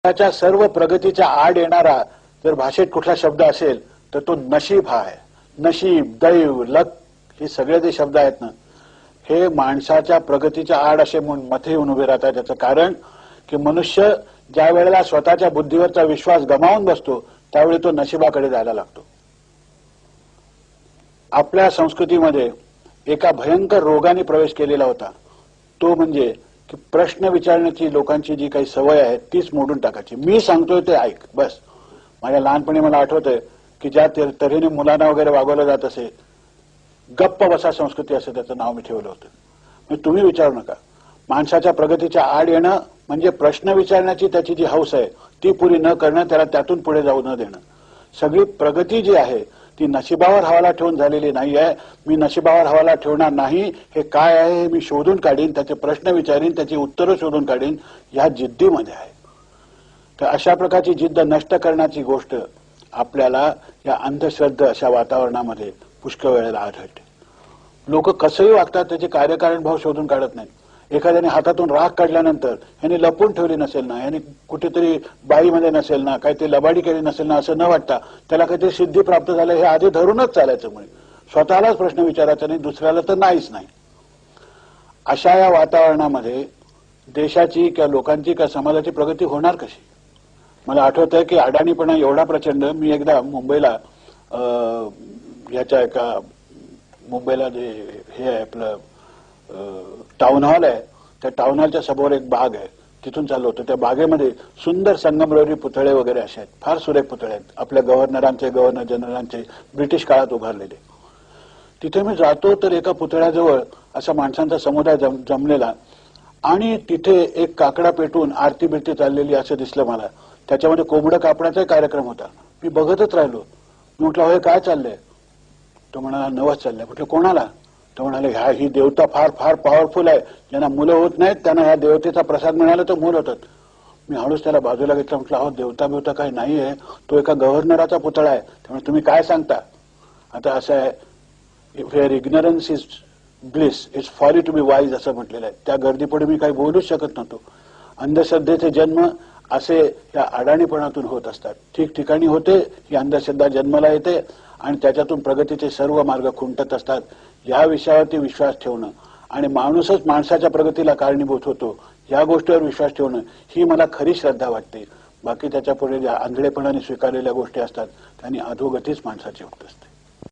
त्याच्या सर्व प्रगतीच्या आड येणारा जर भाषेत कुठला शब्द असेल तर तो नशीब हा आहे. नशीब, दैव, लक हे सगळे जे शब्द आहेत ना, हे माणसाच्या प्रगतीच्या आड असे मथे येऊन उभे राहतात. त्याचं कारण की मनुष्य ज्या वेळेला स्वतःच्या बुद्धीवरचा विश्वास गमावून बसतो त्यावेळी तो नशिबाकडे जायला लागतो. आपल्या संस्कृतीमध्ये एका भयंकर रोगाने प्रवेश केलेला होता, तो म्हणजे की प्रश्न विचारण्याची लोकांची जी काही सवय आहे तीच मोडून टाकायची. मी सांगतोय ते ऐक बस. माझ्या लहानपणी मला आठवतंय की ज्या तऱ्हेने मुलांना वगैरे वागवलं जात असे, गप्प बसा संस्कृती असं त्याचं नाव मी ठेवलं होतं. म्हणजे तुम्ही विचारू नका. माणसाच्या प्रगतीच्या आड येणं म्हणजे प्रश्न विचारण्याची त्याची जी हौस आहे ती पुरी न करणं, त्याला त्यातून पुढे जाऊ न देणं. सगळी प्रगती जी आहे ती नशिबावर हवाला ठेवून झालेली नाही आहे. मी नशिबावर हवाला ठेवणार नाही, हे काय आहे हे मी शोधून काढीन, त्याचे प्रश्न विचारीन, त्याची उत्तरं शोधून काढीन, ह्या जिद्दीमध्ये आहे. तर अशा प्रकारची जिद्द नष्ट करण्याची गोष्ट आपल्याला या अंधश्रद्धा अशा वातावरणामध्ये पुष्कळ वेळेला आढळते. लोक कसंही वागतात त्याचे कार्यकारण भाव शोधून काढत नाहीत. एखाद्याने हातातून राख काढल्यानंतर ह्याने लपून ठेवली नसेल ना, ह्याने कुठेतरी बाईमध्ये नसेल ना, काहीतरी लबाडी केली नसेल ना असं न वाटता त्याला काहीतरी सिद्धी प्राप्त झालं हे आधी धरूनच चालायचं. मुळे स्वतःलाच प्रश्न विचारायचा नाही, दुसऱ्याला तर नाहीच नाही. अशा या वातावरणामध्ये देशाची किंवा लोकांची किंवा समाजाची प्रगती होणार कशी? मला आठवत आहे की अडाणीपणा एवढा प्रचंड. मी एकदा मुंबईला ह्याच्या एका मुंबईला जे हे आहे आपलं टाउन हॉल आहे, त्या टाउन हॉलच्या समोर एक बाग आहे, तिथून चाललो होतो. त्या बागेमध्ये सुंदर संगमरवरी पुतळे वगैरे असे आहेत, फार सुरेख पुतळे आहेत आपल्या गव्हर्नरांचे, गव्हर्नर जनरलांचे, ब्रिटिश काळात उभारलेले. तिथे मी जातो तर एका पुतळ्याजवळ असा माणसांचा समुदाय जमलेला आणि तिथे एक काकडा पेटून आरती बिरती चाललेली असं दिसलं मला. त्याच्यामध्ये कोंबडं कापण्याचा कार्यक्रम होता. मी बघतच राहिलो. मी म्हटलं हे काय चाललंय? तो म्हणाला नवस चाललंय. म्हटलं कोणाला? तो म्हणाले ही देवता फार फार पॉवरफुल आहे, ज्यांना मुलं होत नाहीत त्यांना ह्या देवतेचा प्रसाद मिळाला तर मुलं होतात. मी हळूच त्याला बाजूला घेतलं. म्हटलं अहो देवता बिवता काही नाहीये, तो एका गव्हर्नराचा पुतळा आहे. त्यामुळे तुम्ही काय सांगता? आता असं आहे, where ignorance is bliss it's folly to be wise असं म्हटलेलं आहे. त्या गर्दीपुढे मी काही बोलूच शकत नव्हतो. अंधश्रद्धेचे जन्म असे या अडाणीपणातून होत असतात. ठिकठिकाणी होते ही अंधश्रद्धा जन्माला येते आणि त्याच्यातून प्रगतीचे सर्व मार्ग खुंटत असतात. या विषयावरती विश्वास ठेवणं आणि माणूसच माणसाच्या प्रगतीला कारणीभूत होतो या गोष्टीवर विश्वास ठेवणं ही मला खरी श्रद्धा वाटते. बाकी त्याच्यापुढे ज्या आंधळेपणाने स्वीकारलेल्या गोष्टी असतात त्यांनी अधोगतीच माणसाची होत असते.